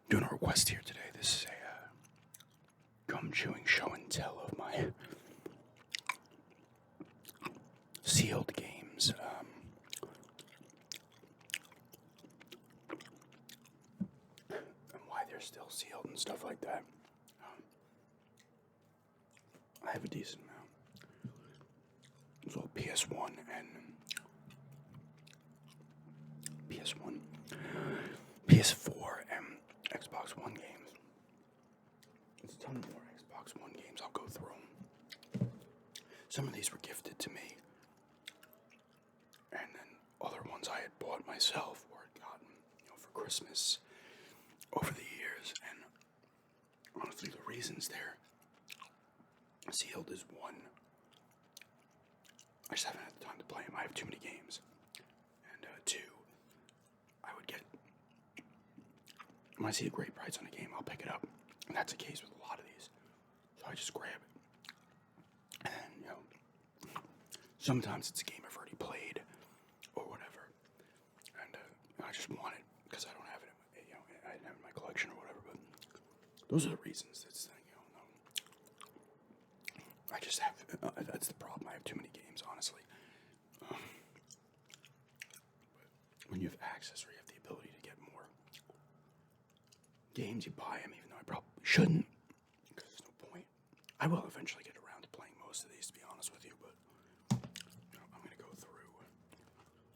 Doing a request here today. This is a gum chewing show and tell of my sealed games. And why they're still sealed and stuff like that. I have a decent amount. It's all PS1 and PS1, PS4, and Xbox One games. There's a ton more Xbox One games. I'll go through them. Some of these were gifted to me, and then other ones I had bought myself or had gotten, for Christmas over the years. And honestly, the reasons they're sealed is one, I just haven't had the time to play them. I have too many games. And two, I would get, when I see a great price on a game, I'll pick it up. And that's the case with a lot of these. So I just grab it. And, sometimes it's a game I've already played or whatever. And I just want it because I don't have it, I didn't have it in my collection or whatever. But those are the reasons. I just have, that's the problem. I have too many games, honestly. But when you have access or you have the ability to get more games, you buy them, even though I probably shouldn't, because there's no point. I will eventually get around to playing most of these, to be honest with you, but I'm going to go through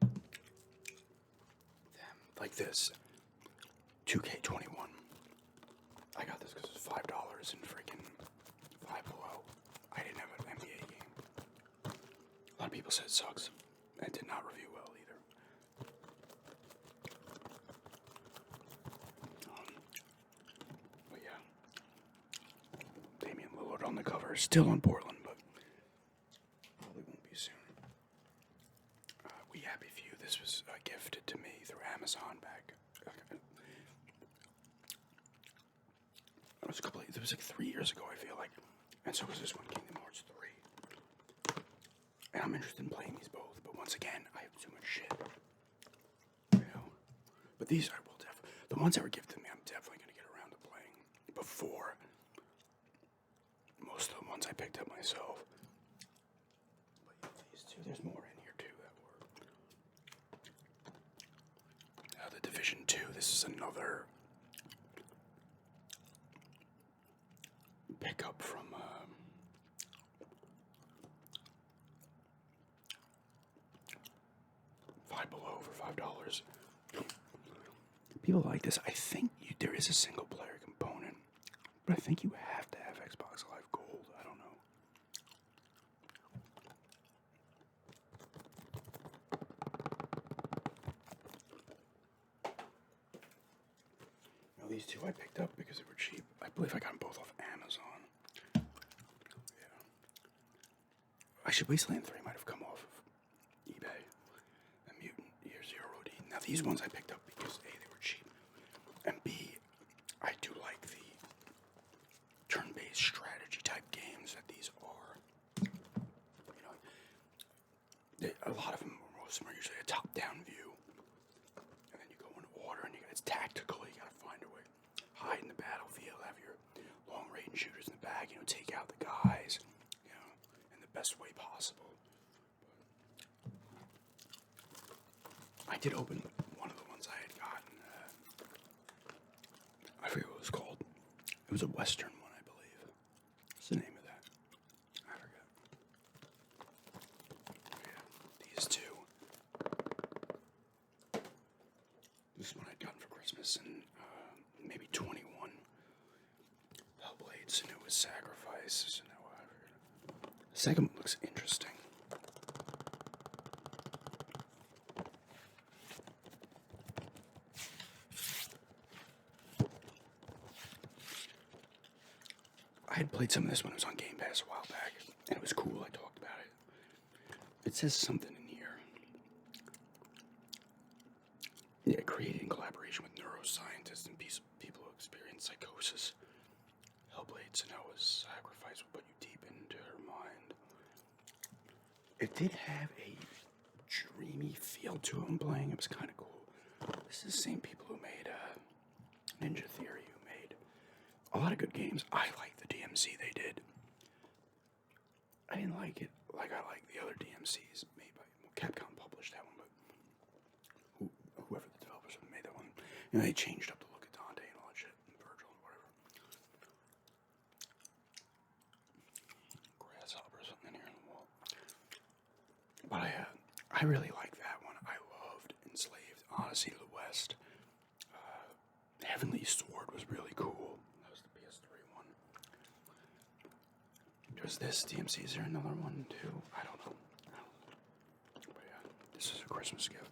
them. Like this, 2K21. I got this because it was $5 in freaking Five Below. I didn't have an NBA game. A lot of people said it sucks. It did not review well either. But yeah, Damian Lillard on the cover. Still on Portland, but probably won't be soon. We Happy Few. This was gifted to me through Amazon back. It was like 3 years ago, I feel like. And so was this one, Kingdom Hearts 3. And I'm interested in playing these both, but once again, I have too much shit. But these I will definitely, the ones that were gifted to me, I'm definitely going to get around to playing before most of the ones I picked up myself. But yeah, these two, there's more in here too that were. The Division 2, this is another pickup from Five Below for $5. People like this. I think there is a single player component, but I think you have to have Xbox Live Gold. I don't know. Now these two I picked up because they were cheap. I believe I got them both off Amazon. Yeah. Actually, Wasteland 3 might have come off of eBay. And Mutant Year Zero OD. Now these ones I picked up because A, they were cheap, and B, I do like the turn-based strategy type games that these are. A lot of them, or most of them, are usually a top-down view, and then you go in order, and it's tactical. You gotta find a way, hide in the battlefield, have your long-range shooters in the back, take out the guys, in the best way possible. I did open one of the ones I had gotten. I forget what it was called. It was a Western one, I believe. What's the name of that? I forgot. Yeah, these two. This one I'd gotten for Christmas in maybe 21. Hellblade, Senua's Sacrifice. The second one looks interesting. I had played some of this when it was on Game Pass a while back, and it was cool. I talked about it. It says something in here. Yeah, created in collaboration with neuroscientists and people who experience psychosis. Hellblade, Senua's Sacrifice will put you deep into her mind. It did have a dreamy feel to it when playing. It was kind of cool. This is the same people who made Ninja Theory, who made a lot of good games. I like the DMC they did. I didn't like it like I like the other DMCs made by Capcom published that one, but whoever the developers made that one, they changed up the look of Dante and all that shit, and Virgil and whatever. Grasshopper or something in here on the wall. But I really like that one. I loved Enslaved, Odyssey to the West. Heavenly Sword was really cool. That was the PS3 one. There's this DMC. Is there another one too? I don't know. But yeah, this is a Christmas gift.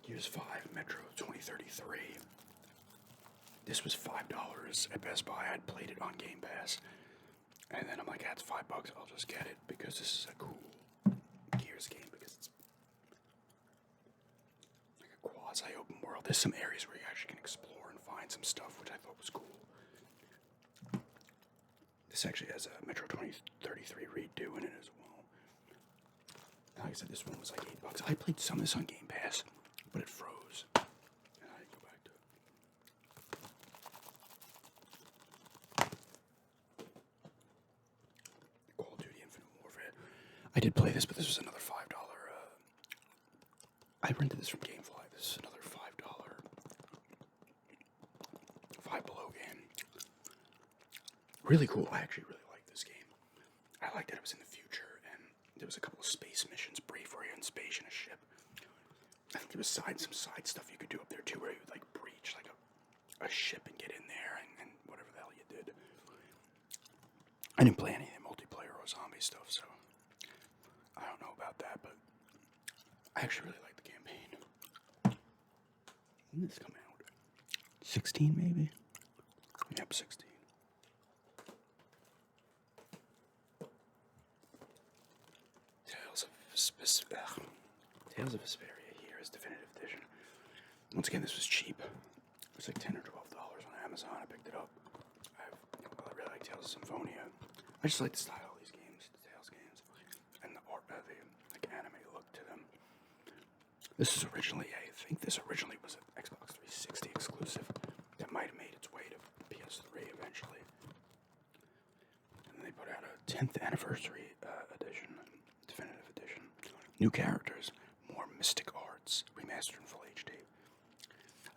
Gears 5 Metro 2033. This was $5 at Best Buy. I'd played it on Game Pass. And then I'm like, it's $5. I'll just get it because this is a cool Gears game because it's like a quasi-open world. There's some areas where you actually can explore and find some stuff, which I thought was cool. This actually has a Metro 2033 redo in it as well. Like I said, this one was like $8. I played some of this on Game Pass, but it froze. And I go back to it. Call of Duty Infinite Warfare. I did play this, but this was another $5. I rented this from Gamefly. This is another $5. Five Below game. Really cool. I actually really liked this game. I liked that it was in the future, and there was a couple of space missions, brief, where you're in space in a ship. I think there was some side stuff you could do up there too, where you would like breach like a ship and get in there and whatever the hell you did. I didn't play any of the multiplayer or zombie stuff, so I don't know about that, but I actually really like the campaign. When did this come out? 16 maybe? Yep, 16. Tales of Vesperia here is definitive edition. Once again, this was cheap. It was like $10 or $12 on Amazon. I picked it up. I really like Tales of Symphonia. I just like the style of these games, the Tales games, and the art, the like anime look to them. This is originally, I think this originally was an Xbox 360 exclusive that might have made its way to PS3 eventually. And then they put out a 10th anniversary edition, definitive edition. New characters, more mystic arts, remastered in full HD.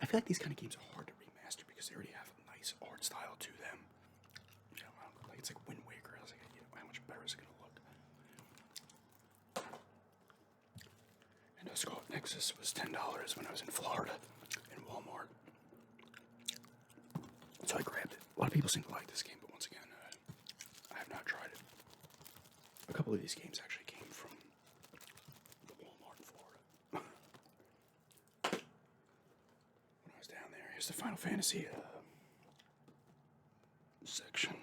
I feel like these kind of games are hard to remaster because they already have a nice art style to them. You know, like it's like Wind Waker. I was like, how much better is it going to look? And Scarlet Nexus was $10 when I was in Florida in Walmart. So I grabbed it. A lot of people seem to like this game, but once again, I have not tried it. A couple of these games actually came from the Walmart in Florida. When I was down there, here's the Final Fantasy section.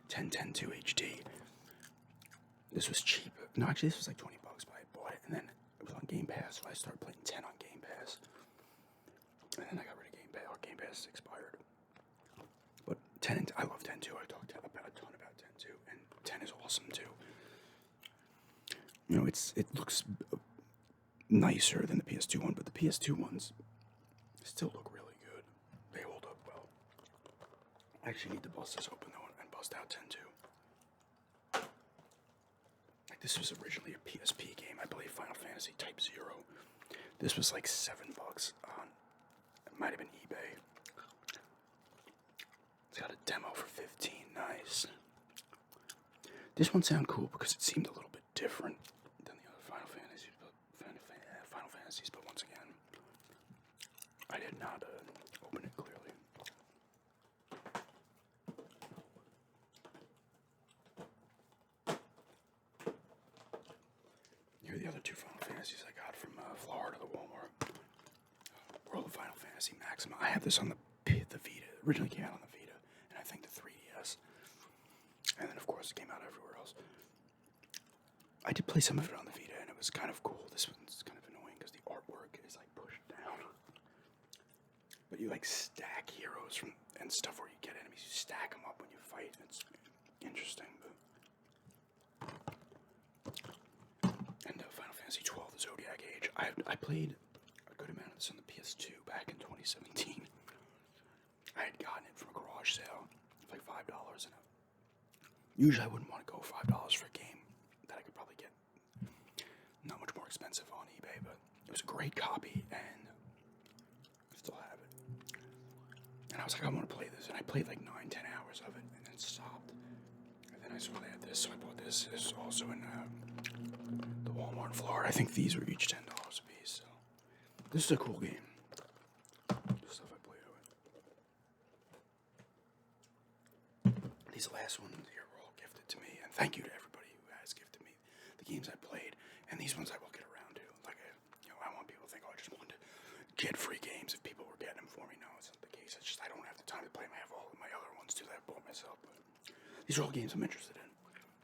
10-10-2 HD. This was cheap. No, actually, this was like $20, but I bought it, and then it was on Game Pass, so I started playing 10 on Game Pass. And then I got rid of Game Pass, or Game Pass expired. But 10, I love 10 too. I talked about a ton about 10 too, and 10 is awesome too. You know, it looks nicer than the PS2 one, but the PS2 ones still look really good. They hold up well. I actually need to bust this open though and bust out 10 too. Like this was originally a PSP game, I believe, Final Fantasy Type 0. This was like $7 on, it might have been eBay. It's got a demo for 15, nice. This one sounded cool because it seemed a little bit different than the other Final Fantasies, but once again, I did not open it clearly. Here are the other two Final Fantasies I got from Florida, the Walmart. World of Final Fantasy Maxima. I have this on the Vita. It originally came out on the Vita, and I think the 3DS. And then, of course, it came out everywhere else. I did play some of it on the Vita, and it was kind of cool. This one's kind of annoying because the artwork is like pushed down. But you like stack heroes and stuff where you get enemies. You stack them up when you fight. It's interesting. And Final Fantasy 12, the Zodiac Age. I played good amount of this on the PS2 back in 2017. I had gotten it from a garage sale for like $5, and usually I wouldn't want to go $5 for a game that I could probably get not much more expensive on eBay, but it was a great copy, and I still have it. And I was like, I want to play this, and I played like 9-10 hours of it, and then stopped. And then I saw they had this, so I bought this. This is also in the Walmart in Florida. I think these were each $10 a piece. So this is a cool game. The stuff I play with. These last ones here were all gifted to me, and thank you to everybody who has gifted me the games I played. And these ones I will get around to. Like, I want people to think, oh, I just wanted to get free games if people were getting them for me. No, it's not the case. It's just I don't have the time to play them. I have all of my other ones too that I bought myself. But these are all games I'm interested in,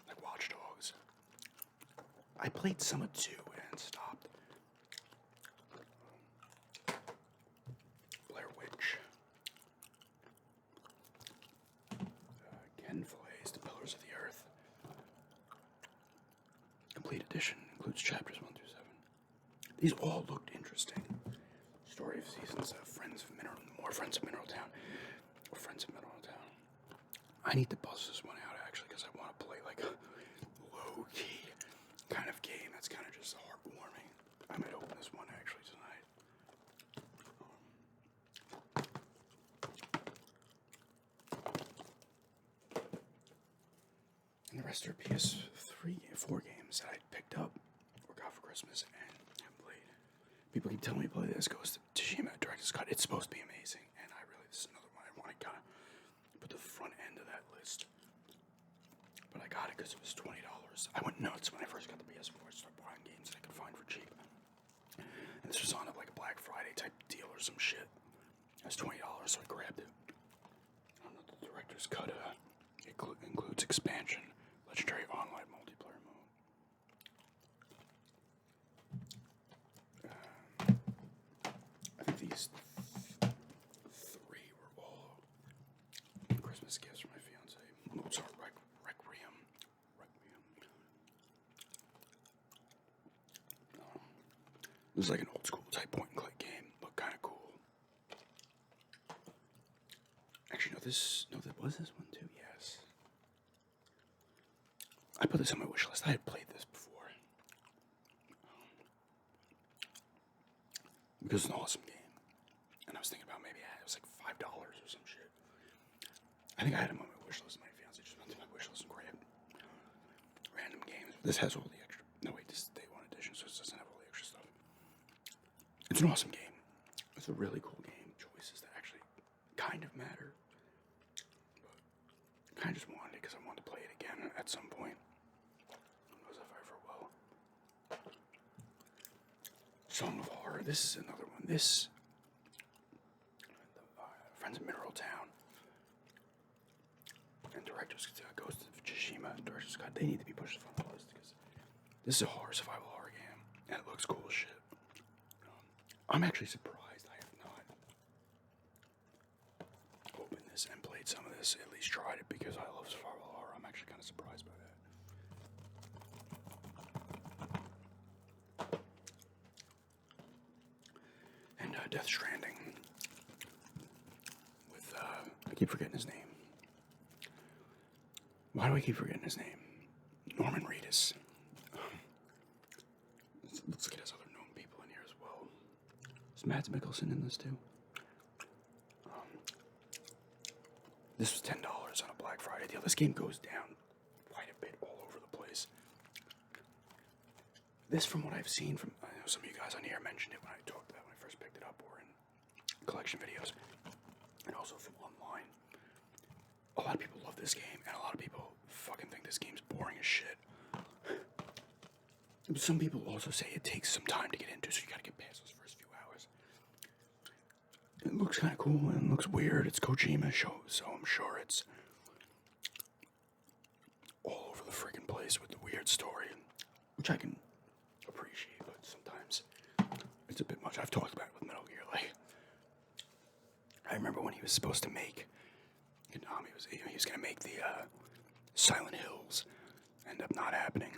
like Watch Dogs. I played some of 2 and stopped. Blair Witch. Ken Follets, The Pillars of the Earth. Complete edition includes chapters 1 through 7. These all looked interesting. Story of Seasons, more Friends of Mineral Town, or Friends of Mineral Town. I need to buzz this one out actually because I want to play like a low-key kind of game that's kind of just heartwarming. I might open this one actually tonight. And the rest are PS3 and 4 games that I picked up or got for Christmas and haven't played. People keep telling me to play this Ghost of Tsushima Director's Cut. It's supposed to be amazing, and this is another one I want to kind of put the front end of that list. But I got it because it was $20. I went nuts when I first got the PS4. I started buying games that I could find for cheap. And this was on like a Black Friday type deal or some shit. It was $20, so I grabbed it. The Director's Cut includes expansion, legendary online multiplayer mode. I think these 3 were all Christmas gifts for my fiance. Mozart Requiem. This is like an old school type point and click game. Looked kind of cool. Actually, was this one too? Yes. I put this on my wish list. I had played this before. Because it's an awesome game. And I was thinking about maybe it was like $5 or some shit. I think I had him on my wish list. My fiance just went to my wish list and grabbed random games. This has all the extra. No, wait, this is day 1 edition, so it doesn't have all the extra stuff. It's an awesome game. It's a really cool game. Choices that actually kind of matter. But I kind of just wanted it because I wanted to play it again at some point. Who knows if I ever will. Song of Horror. This is another one. This. Friends of Mineral Town. And Director's Ghost of Tsushima. Director's Cut. They need to be pushed up on the list because this is a survival horror game. And it looks cool as shit. I'm actually surprised I have not opened this and played some of this, at least tried it, because I love survival horror. I'm actually kind of surprised by that. And Death Stranding with, I keep forgetting his name. Why do I keep forgetting his name? Norman Reedus. Looks like it has other known people in here as well. Is Mads Mikkelsen in this too? This was $10 on a Black Friday deal. This game goes down quite a bit all over the place. This, from what I've seen from, I know some of you guys on here mentioned it when I talked about it when I first picked it up, or in collection videos, and also from online. A lot of people love this game, and a lot of people fucking think this game's boring as shit. Some people also say it takes some time to get into, so you gotta get past those first few hours. It looks kind of cool, and it looks weird. It's Kojima show, so I'm sure it's all over the freaking place with the weird story, which I can appreciate, but sometimes it's a bit much. I've talked about it with Metal Gear. Like, I remember when he was supposed to make, he was gonna make the Silent Hills, end up not happening.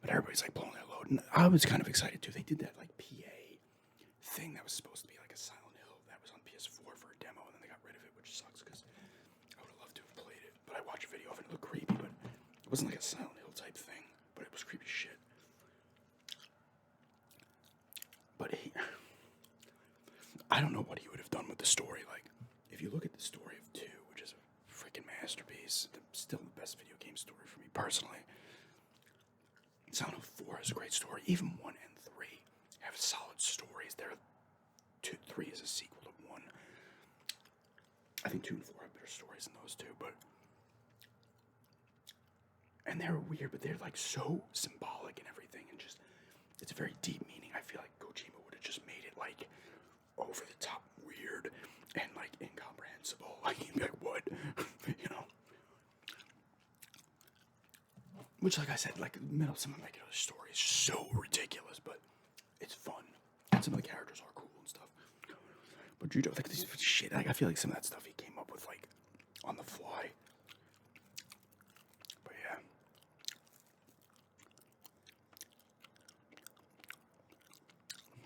But everybody's like blowing their load, and I was kind of excited too. They did that like PA thing that was supposed to be like a Silent Hill that was on PS4 for a demo, and then they got rid of it, which sucks because I would have loved to have played it. But I watched a video of it, and it looked creepy, but it wasn't like a Silent Hill type thing, but it was creepy shit. But I don't know what he would have done with the story. Like, if you look at the story of 2, which is a freaking masterpiece, still the best video game story for me personally. Silent Hill 4 has a great story. Even 1 and 3 have solid stories. 3 is a sequel to 1. I think 2 and 4 have better stories than those 2, but... And they're weird, but they're like so symbolic and everything, and just... It's a very deep meaning. I feel like Kojima would have just made it like over the top weird and like incomprehensible. Like, you'd be like, what? You know? Which, like I said, like some of my story is so ridiculous, but it's fun. And some of the characters are cool and stuff. But you don't like this shit. Like, I feel like some of that stuff he came up with like on the fly. But yeah.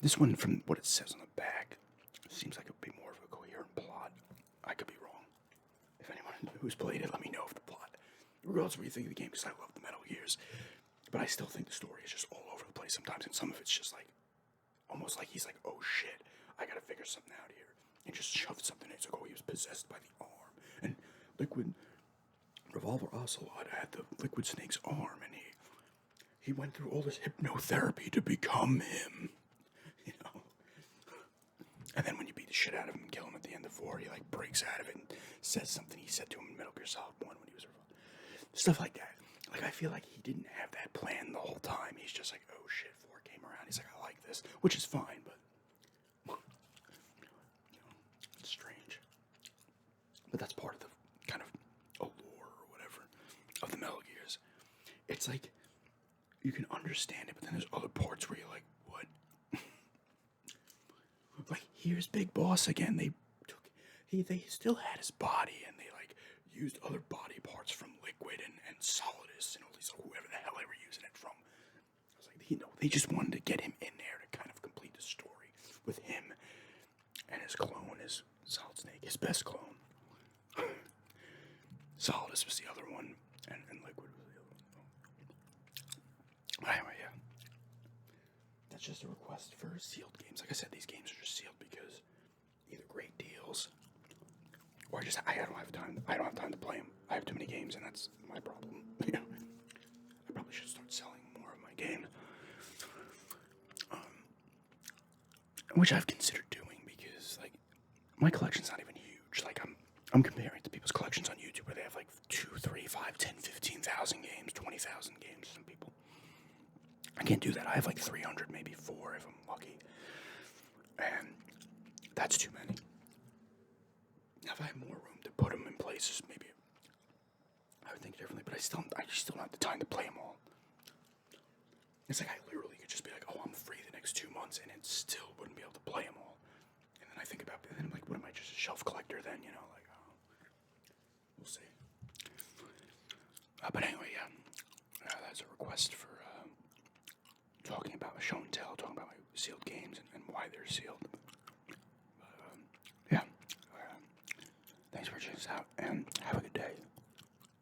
This one, from what it says on the back, seems like it would be more of a coherent plot. I could be wrong. If anyone who's played it, let me know if the plot, regardless of what you think of the game, because I love the Metal Gears, but I still think the story is just all over the place sometimes, and some of it's just like, almost like he's like, oh shit, I gotta figure something out here, and just shoved something in. It's like, oh, he was possessed by the arm, and Liquid Revolver Ocelot had the Liquid Snake's arm, and he went through all this hypnotherapy to become him, you know. And then when you beat the shit out of him and kill him at the end of 4, he like breaks out of it and says something he said to him in Metal Gear Solid 1 when he was stuff like that. Like, I feel like he didn't have that plan the whole time. He's just like, oh shit, 4 came around. He's like, I like this, which is fine, but you know, it's strange. But that's part of the kind of allure or whatever of the Metal Gears. It's like you can understand it, but then there's other parts where you're like, what? Like, here's Big Boss again. They still had his body, and they like used other body parts from Liquid and Solidus and all these, whoever the hell they were using it from. I was like, they just wanted to get him in there to kind of complete the story with him and his clone, his Solid Snake, his best clone. Solidus was the other one, and Liquid was the other one. Anyway, yeah. That's just a request for sealed games. Like I said, these games are just sealed because either great deals, or I don't have time. I don't have time to play them. I have too many games, and that's my problem. You know, I probably should start selling more of my games, which I've considered doing because, like, my collection's not even huge. Like, I'm comparing it to people's collections on YouTube where they have like 2, 3, 5, 10, 15,000 games, 20,000 games. Some people. I can't do that. I have like 300, maybe 4 if I'm lucky, and that's too many. Now, if I had more room to put them in places, maybe I would think differently. But I just don't have the time to play them all. It's like I literally could just be like, oh, I'm free the next 2 months, and it still wouldn't be able to play them all. And then I think about it, and then I'm like, what am I, just a shelf collector then? You know, like, oh, we'll see. But anyway, yeah, that's a request for talking about my show and tell, talking about my sealed games and why they're sealed. But, yeah. Thanks for checking us out, and have a good day.